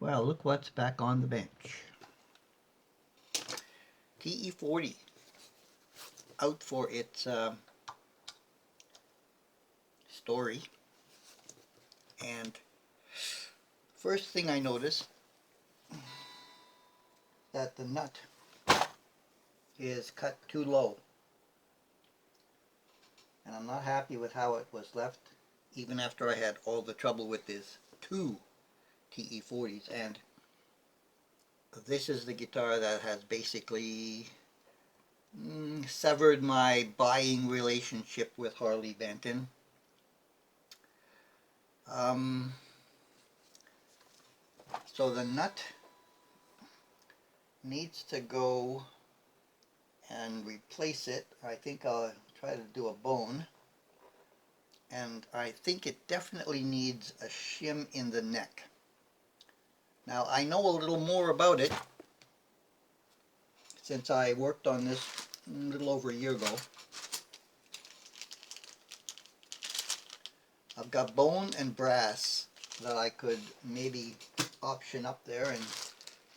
Well, look what's back on the bench. TE40 out for its story, and first thing I noticed that the nut is cut too low, and I'm not happy with how it was left even after I had all the trouble with these two TE40s. And this is the guitar that has basically severed my buying relationship with Harley Benton. So the nut needs to go and replace it. I think I'll try to do a bone, and I think it definitely needs a shim in the neck. Now I know a little more about it since I worked on this a little over a year ago. I've got bone and brass that I could maybe option up there and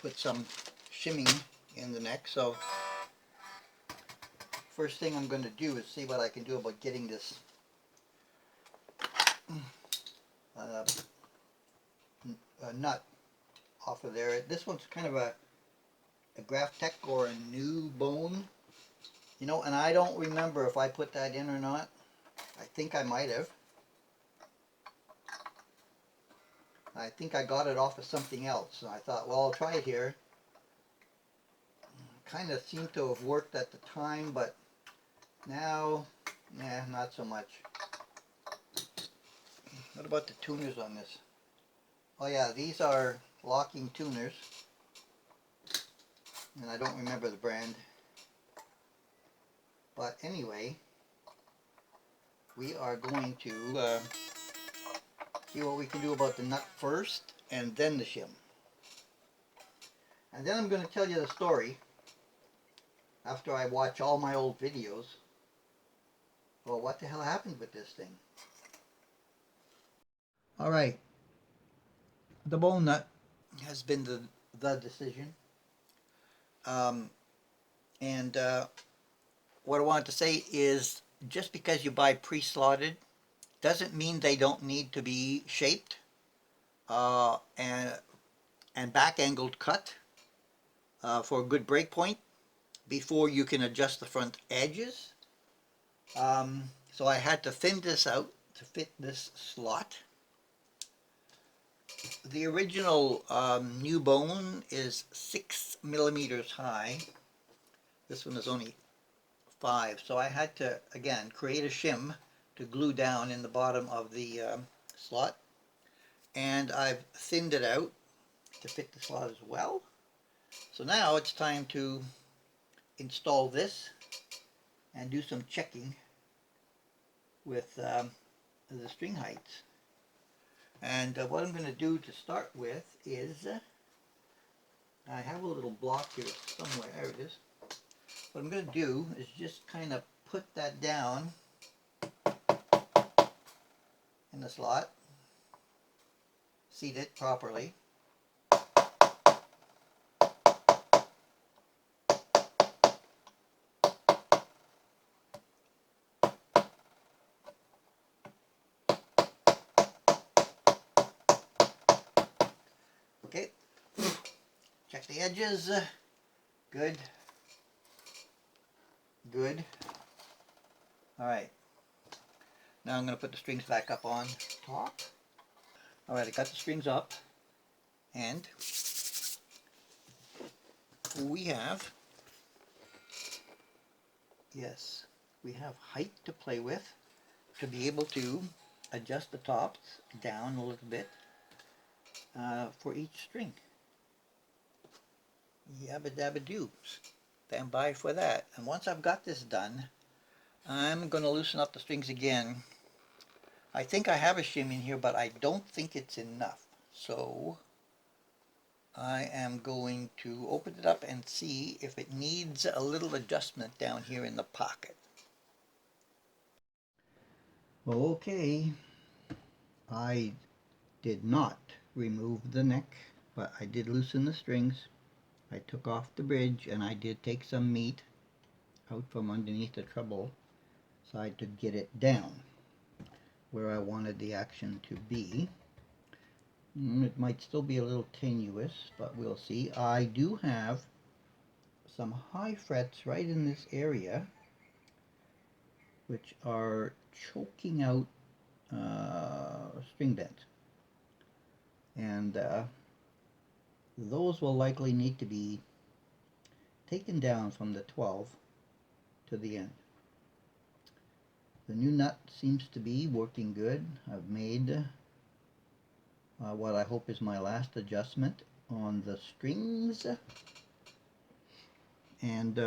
put some shimming in the neck. So first thing I'm going to do is see what I can do about getting this nut off of there. This one's kind of a Graph Tech or a new bone, you know, and I don't remember if I put that in or not. I think I might have. I think I got it off of something else, and I thought, well, I'll try it here. Kind of seemed to have worked at the time, but now, nah, not so much. What about the tuners on this? Oh yeah, these are locking tuners, and I don't remember the brand. But anyway, we are going to see what we can do about the nut first, and then the shim. And then I'm going to tell you the story, after I watch all my old videos, well, what the hell happened with this thing? Alright, the bone nut has been the decision. And what I wanted to say is, just because you buy pre-slotted doesn't mean they don't need to be shaped and back angled cut for a good break point before you can adjust the front edges. So I had to thin this out to fit this slot. The original new bone is 6 millimeters high. This one is only 5, so I had to, again, create a shim to glue down in the bottom of the slot, and I've thinned it out to fit the slot as well. So now it's time to install this and do some checking with the string heights. And what I'm going to do to start with is, I have a little block here somewhere, there it is. What I'm going to do is just kind of put that down in the slot, seat it properly. Okay, check the edges. Good. Good. Alright, now I'm going to put the strings back up on top. Alright, I got the strings up, and we have, yes, we have height to play with to be able to adjust the tops down a little bit for each string. Yabba dabba doo. Stand by for that. And once I've got this done, I'm going to loosen up the strings again. I think I have a shim in here, but I don't think it's enough. So I am going to open it up and see if it needs a little adjustment down here in the pocket. Okay, I did not remove the neck but I did loosen the strings. I took off the bridge, and I did take some meat out from underneath the treble side to get it down where I wanted the action to be. It might still be a little tenuous, but we'll see. I do have some high frets right in this area, which are choking out string bends. And those will likely need to be taken down from the 12 to the end. The new nut seems to be working good. I've made what I hope is my last adjustment on the strings, and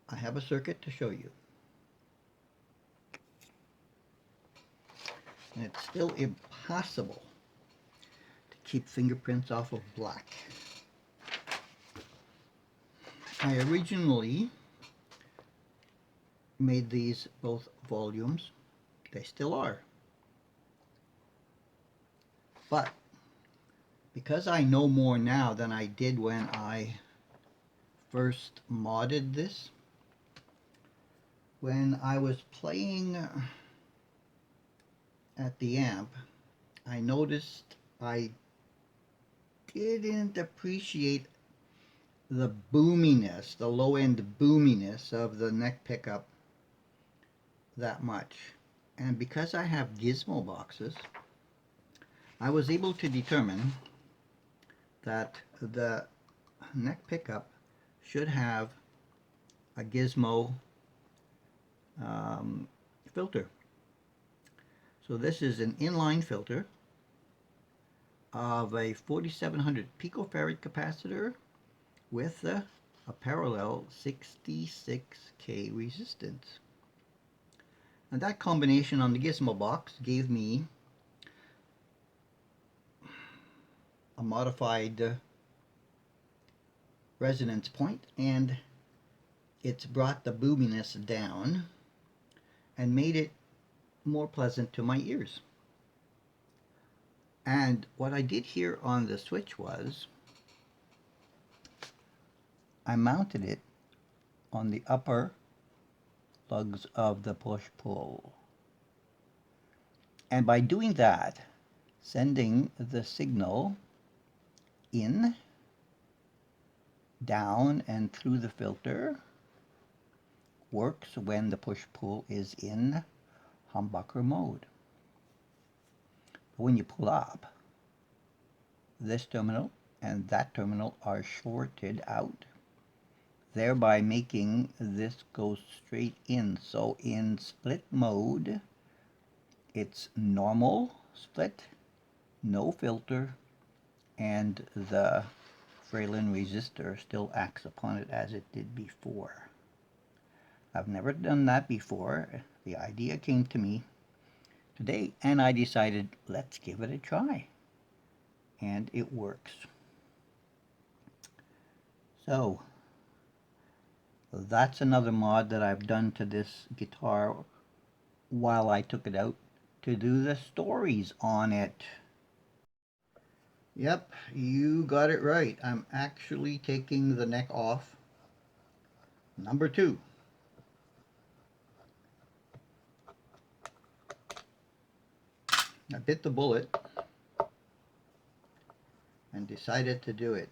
I have a circuit to show you. And it's still impossible to keep fingerprints off of black. I originally made these both volumes. They still are. But because I know more now than I did when I first modded this, when I was playing at the amp, I noticed I didn't appreciate the boominess, the low-end boominess of the neck pickup that much. And because I have gizmo boxes, I was able to determine that the neck pickup should have a gizmo filter. So this is an inline filter of a 4700 picofarad capacitor with a parallel 66K resistance. And that combination on the gizmo box gave me a modified resonance point, and it's brought the boominess down and made it more pleasant to my ears. And what I did here on the switch was I mounted it on the upper lugs of the push-pull. And by doing that, sending the signal in, down, and through the filter works when the push-pull is in humbucker mode. But when you pull up, this terminal and that terminal are shorted out, thereby making this go straight in. So in split mode, it's normal split, no filter, and the Fralin resistor still acts upon it as it did before. I've never done that before. The idea came to me today, and I decided, let's give it a try. And it works. So that's another mod that I've done to this guitar while I took it out to do the stories on it. Yep, you got it right. I'm actually taking the neck off. Number 2. I bit the bullet and decided to do it.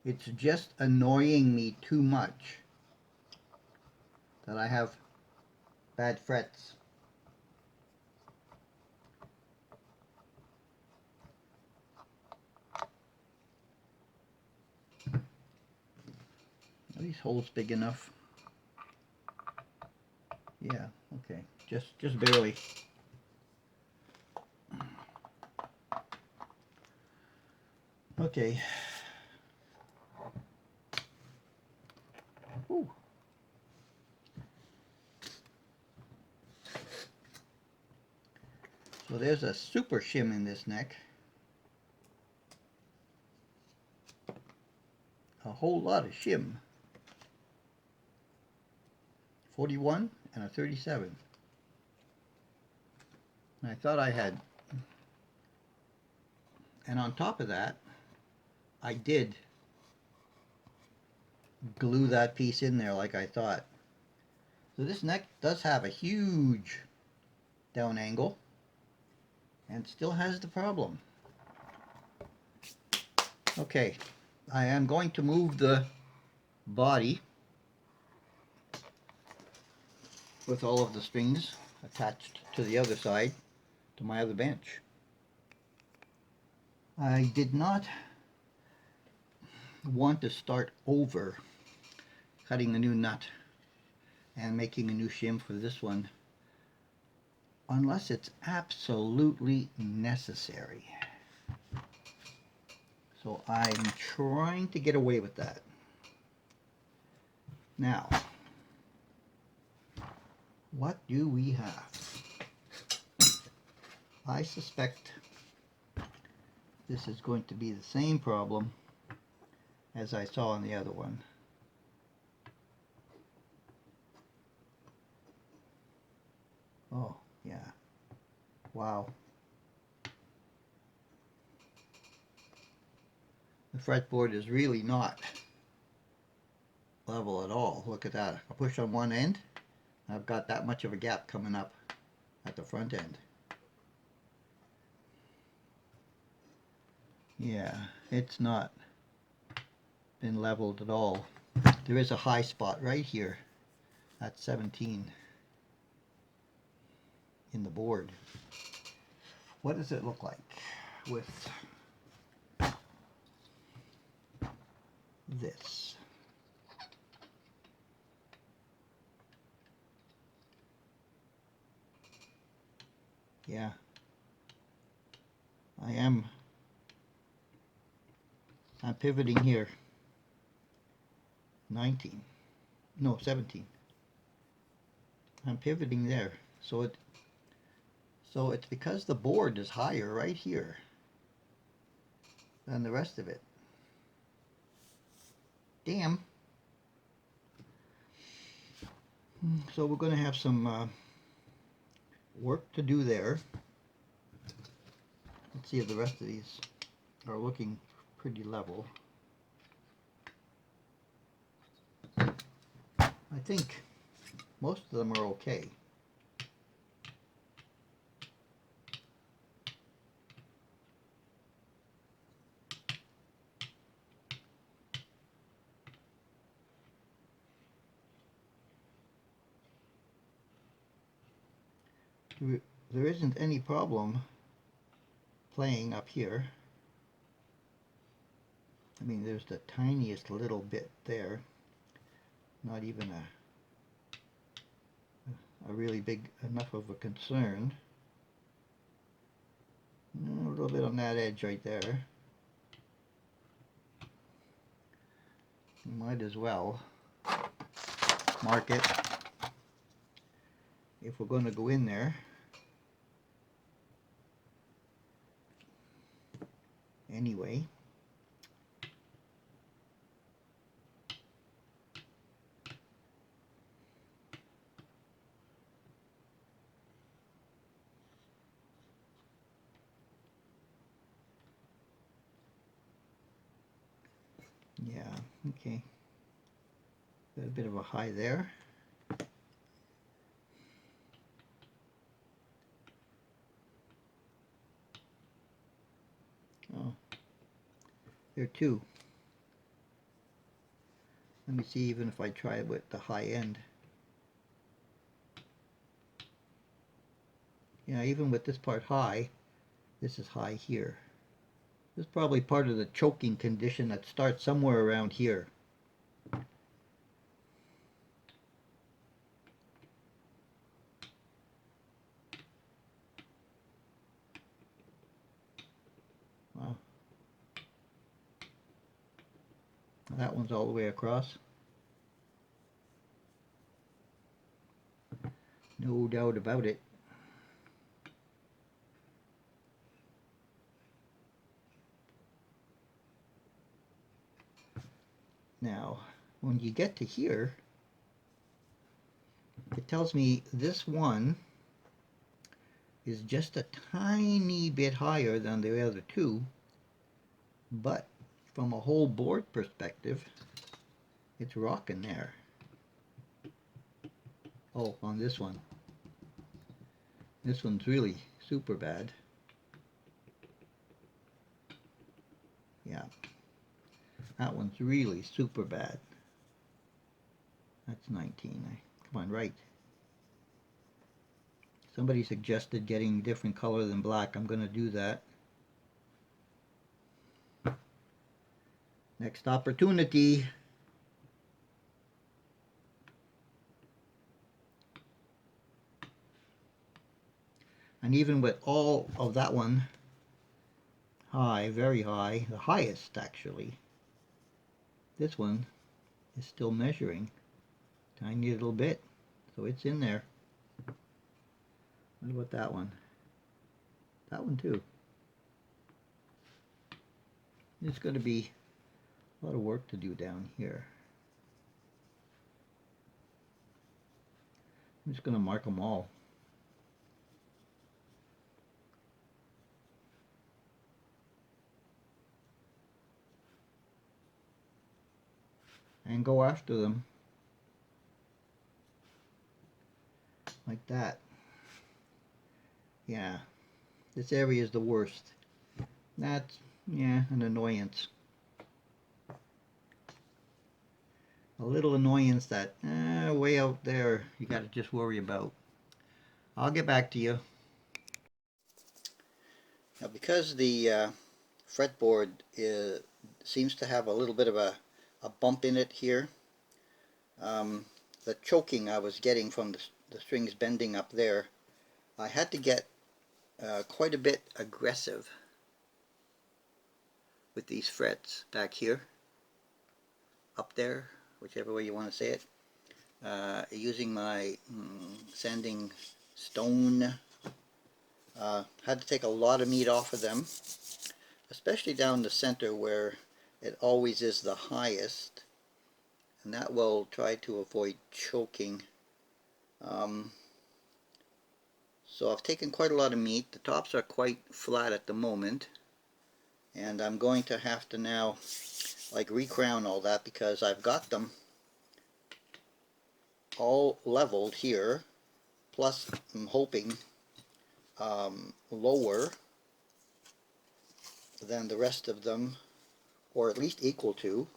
It's just annoying me too much that I have bad frets. Are these holes big enough? Yeah, okay. Just barely. Okay. Ooh. So there's a super shim in this neck. A whole lot of shim. 41 and a 37. I thought I had, and on top of that, I did glue that piece in there like I thought. So this neck does have a huge down angle and still has the problem. Okay, I am going to move the body with all of the strings attached to the other side to my other bench. I did not want to start over cutting a new nut and making a new shim for this one unless it's absolutely necessary. So I'm trying to get away with that. Now, what do we have? I suspect this is going to be the same problem as I saw on the other one. Oh, yeah. Wow. The fretboard is really not level at all. Look at that. I push on one end, I've got that much of a gap coming up at the front end. Yeah, it's not been leveled at all. There is a high spot right here at 17 in the board. What does it look like with this? Yeah, I'm pivoting here. 19, no 17. I'm pivoting there, so it's because the board is higher right here than the rest of it. Damn. So we're going to have some work to do there. Let's see if the rest of these are looking pretty level. I think most of them are okay. There isn't any problem playing up here. I mean, there's the tiniest little bit there. Not even a really big enough of a concern. A little bit on that edge right there. Might as well mark it if we're going to go in there. Anyway. Yeah, okay. Got a bit of a high there. Oh, there are two. Let me see even if I try it with the high end. Yeah, even with this part high, this is high here. This is probably part of the choking condition that starts somewhere around here. Wow. That one's all the way across. No doubt about it. Now, when you get to here, it tells me this one is just a tiny bit higher than the other two, but from a whole board perspective, it's rocking there. Oh, on this one. This one's really super bad. Yeah, that one's really super bad. That's 19. Come on, right. Somebody suggested getting different color than black. I'm going to do that. Next opportunity. And even with all of that one high, very high, the highest actually, this one is still measuring. Tiny little bit. So it's in there. What about that one? That one too. There's going to be a lot of work to do down here. I'm just going to mark them all. And go after them. Like that. Yeah. This area is the worst. That's, yeah, an annoyance. A little annoyance that way out there you got to just worry about. I'll get back to you. Now because the fretboard seems to have a little bit of a bump in it here, the choking I was getting from the strings bending up there, I had to get quite a bit aggressive with these frets back here, up there, whichever way you want to say it, using my sanding stone. Had to take a lot of meat off of them, especially down the center where it always is the highest, and that will try to avoid choking. So I've taken quite a lot of meat. The tops are quite flat at the moment, and I'm going to have to now like recrown all that because I've got them all leveled here, plus I'm hoping lower than the rest of them, or at least equal to.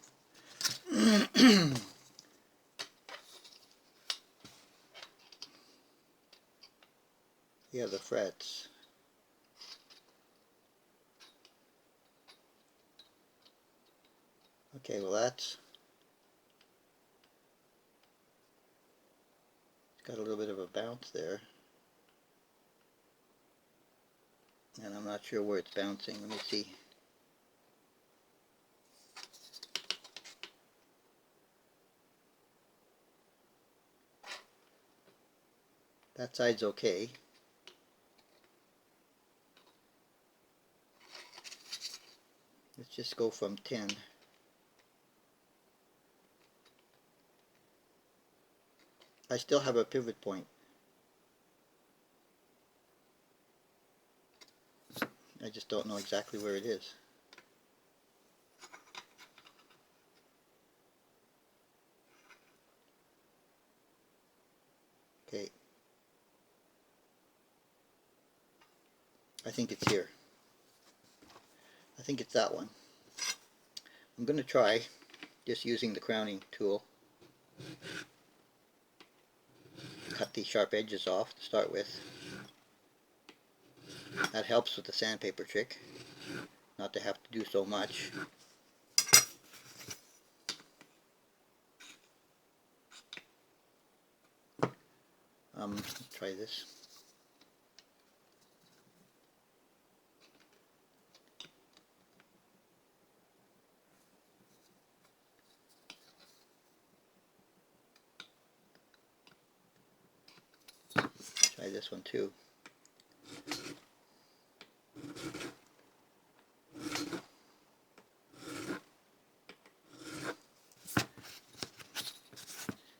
Yeah, the frets. Okay, well that's got a little bit of a bounce there, and I'm not sure where it's bouncing. Let me see. That side's okay. Let's just go from 10. I still have a pivot point. I just don't know exactly where it is. Okay. I think it's here. I think it's that one. I'm going to try just using the crowning tool. Cut these sharp edges off to start with. That helps with the sandpaper trick, not to have to do so much. Let's try this. Try this one too.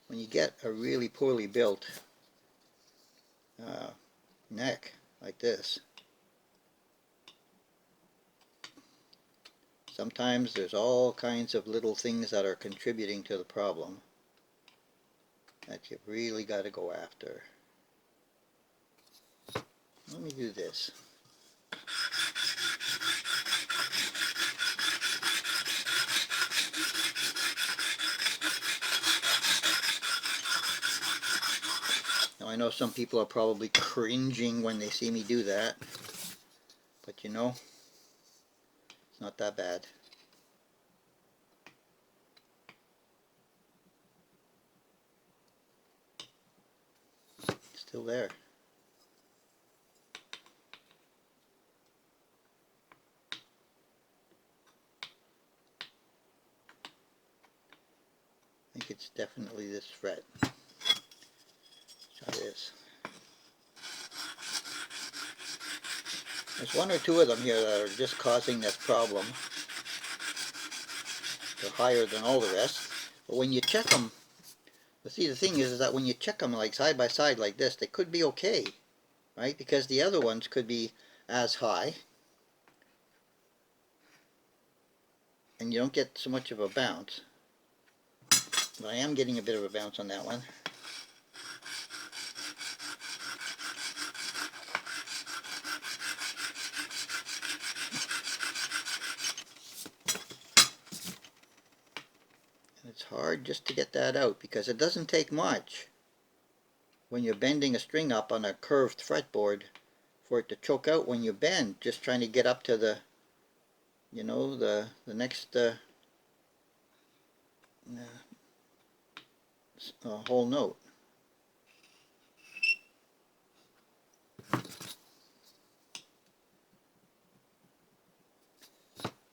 When you get a really poorly built neck like this. Sometimes there's all kinds of little things that are contributing to the problem that you've really got to go after. Let me do this. Now I know some people are probably cringing when they see me do that, but you know, it's not that bad. Still there. I think it's definitely this fret. Try this. There's one or two of them here that are just causing this problem. They're higher than all the rest. But when you check them, see, the thing is that when you check them like side by side like this, they could be okay, right? Because the other ones could be as high, and you don't get so much of a bounce. But I am getting a bit of a bounce on that one. And it's hard just to get that out because it doesn't take much when you're bending a string up on a curved fretboard for it to choke out when you bend, just trying to get up to the, you know, the next whole note.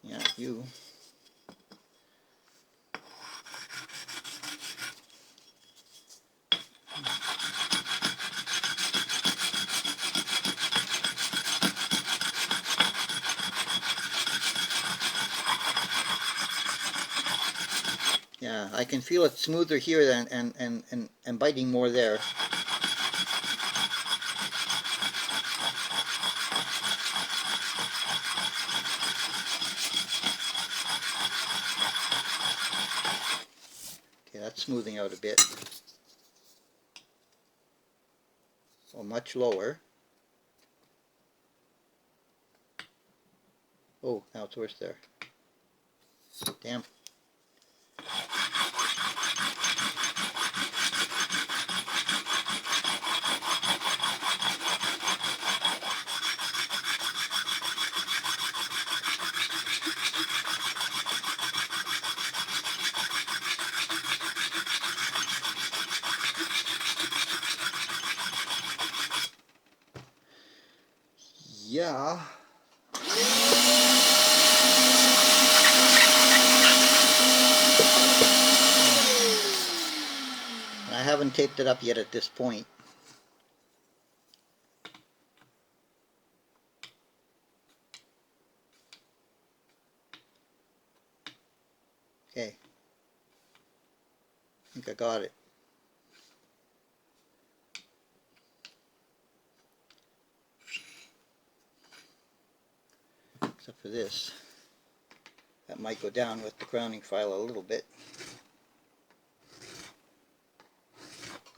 Yeah, you. Yeah, I can feel it smoother here than and biting more there. Okay, that's smoothing out a bit. Oh, much lower. Oh, now it's worse there. Damn. Yeah. I haven't taped it up yet at this point. Okay. I think I got it. Except for this. That might go down with the crowning file a little bit.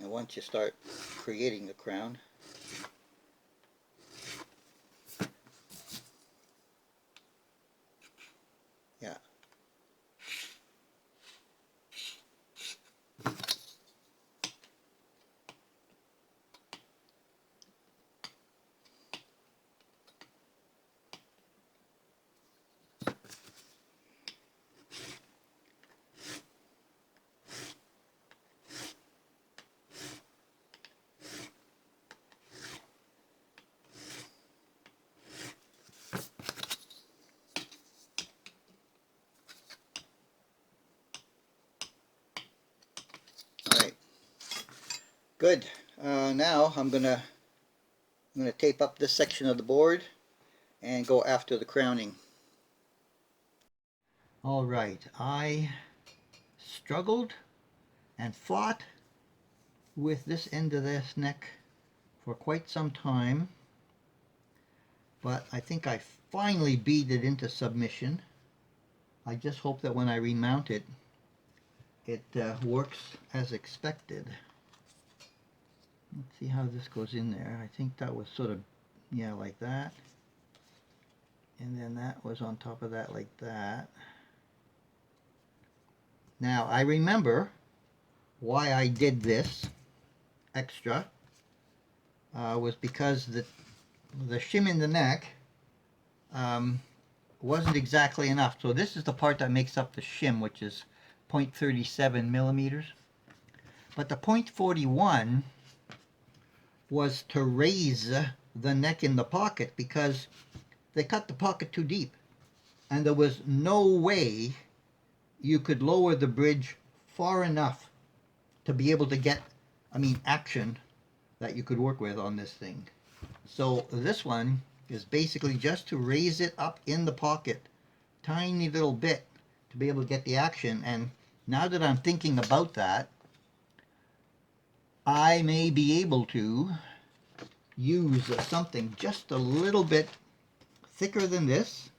Now once you start creating the crown, yeah. Alright. Good. Now I'm gonna tape up this section of the board and go after the crowning. Alright, I struggled and fought with this end of this neck for quite some time, but I think I finally beat it into submission. I just hope that when I remount it, it works as expected. Let's see how this goes in there. I think that was sort of, yeah, like that. And then that was on top of that like that. Now, I remember why I did this extra was because the shim in the neck wasn't exactly enough. So this is the part that makes up the shim, which is 0.37 millimeters. But the 0.41 was to raise the neck in the pocket because they cut the pocket too deep. And there was no way you could lower the bridge far enough to be able to get, action that you could work with on this thing. So this one is basically just to raise it up in the pocket, tiny little bit, to be able to get the action. And now that I'm thinking about that, I may be able to use something just a little bit thicker than this,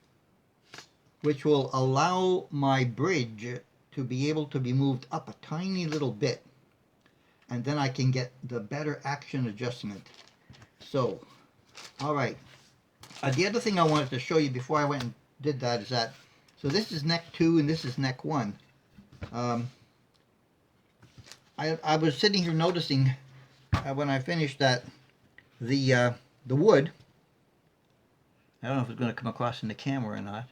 which will allow my bridge to be able to be moved up a tiny little bit, and then I can get the better action adjustment. So, all right. The other thing I wanted to show you before I went and did that is that, so this is neck 2 and this is neck 1. I was sitting here noticing when I finished that the wood, I don't know if it's going to come across in the camera or not,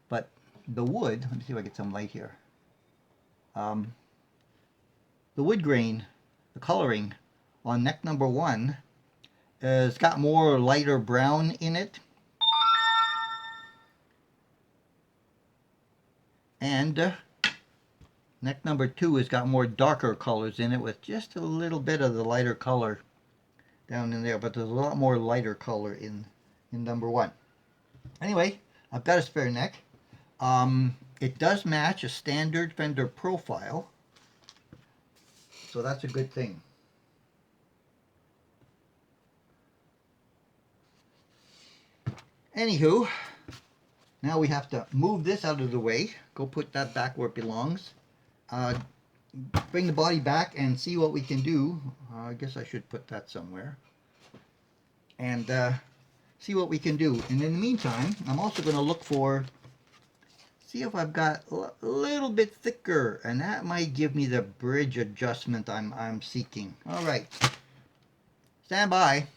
but the wood, let me see if I get some light here. The wood grain, the coloring on neck number 1 has got more lighter brown in it. And neck number 2 has got more darker colors in it with just a little bit of the lighter color down in there, but there's a lot more lighter color in number 1. Anyway, I've got a spare neck. It does match a standard fender profile, so that's a good thing. Anywho, now we have to move this out of the way, go put that back where it belongs, bring the body back and see what we can do. I guess I should put that somewhere. And see what we can do. And in the meantime, I'm also going to look for, see if I've got a little bit thicker, and that might give me the bridge adjustment I'm seeking. All right, stand by.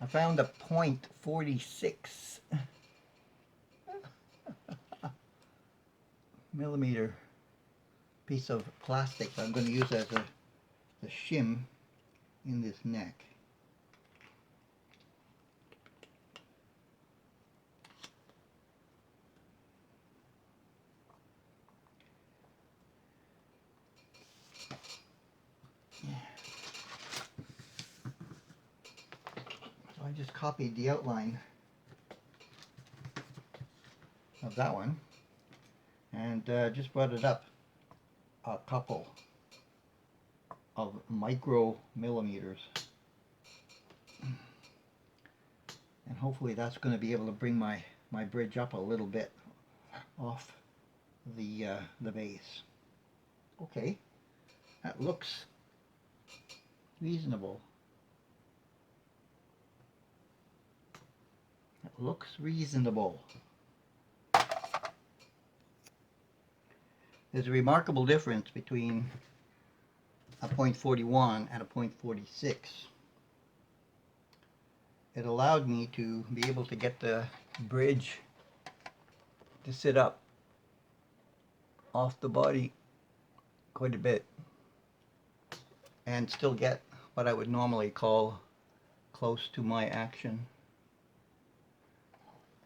I found a 0.46 millimeter piece of plastic that I'm going to use as a shim in this neck. So I just copied the outline of that one and just brought it up a couple of micromillimeters. And hopefully that's going to be able to bring my bridge up a little bit off the base. Okay, that looks reasonable. That looks reasonable. There's a remarkable difference between a 0.41 and a 0.46. It allowed me to be able to get the bridge to sit up off the body quite a bit and still get what I would normally call close to my action.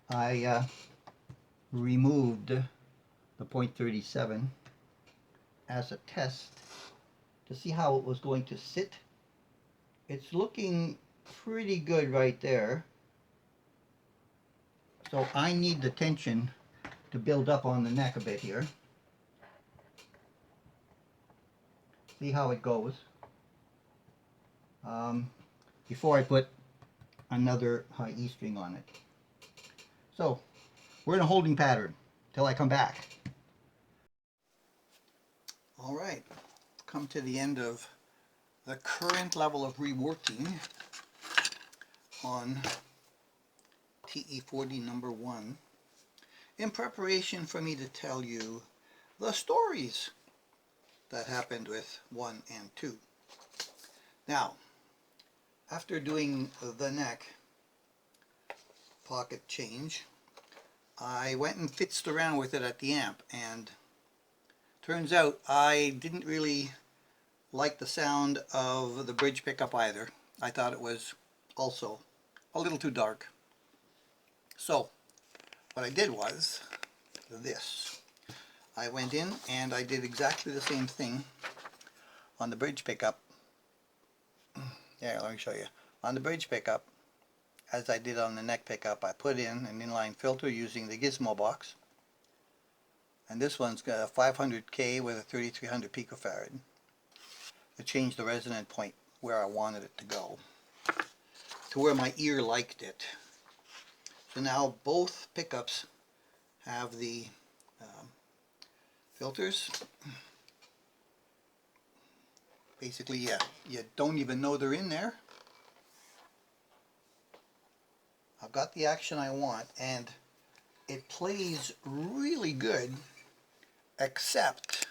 I removed the 0.37 as a test to see how it was going to sit. It's looking pretty good right there. So I need the tension to build up on the neck a bit here. See how it goes. Before I put another high E string on it. So we're in a holding pattern till I come back. All right, come to the end of the current level of reworking on TE40 number 1 in preparation for me to tell you the stories that happened with 1 and 2. Now, after doing the neck pocket change, I went and fitzed around with it at the amp, and turns out I didn't really like the sound of the bridge pickup either. I thought it was also a little too dark. So what I did was this. I went in and I did exactly the same thing on the bridge pickup. Yeah, let me show you. On the bridge pickup, as I did on the neck pickup, I put in an inline filter using the Gizmo box. And this one's got a 500K with a 3300 picofarad to change the resonant point where I wanted it to go, to where my ear liked it. So now both pickups have the filters. Basically, yeah, you don't even know they're in there. I've got the action I want, and it plays really good, except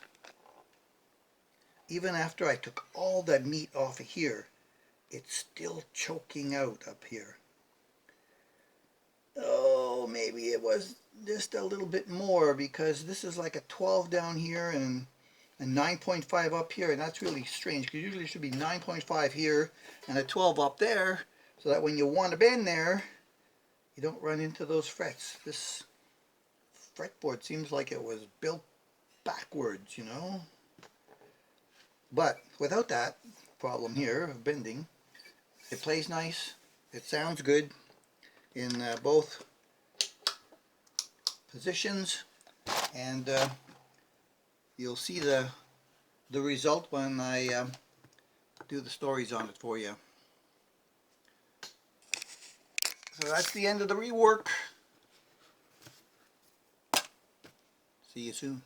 even after I took all that meat off of here, it's still choking out up here. Oh, maybe it was just a little bit more, because this is like a 12 down here and a 9.5 up here, and that's really strange, because usually it should be 9.5 here and a 12 up there, so that when you want to bend there, you don't run into those frets. This fretboard seems like it was built backwards, you know. But without that problem here of bending, it plays nice, it sounds good in both positions, and you'll see the result when I do the stories on it for you. So that's the end of the rework. See you soon.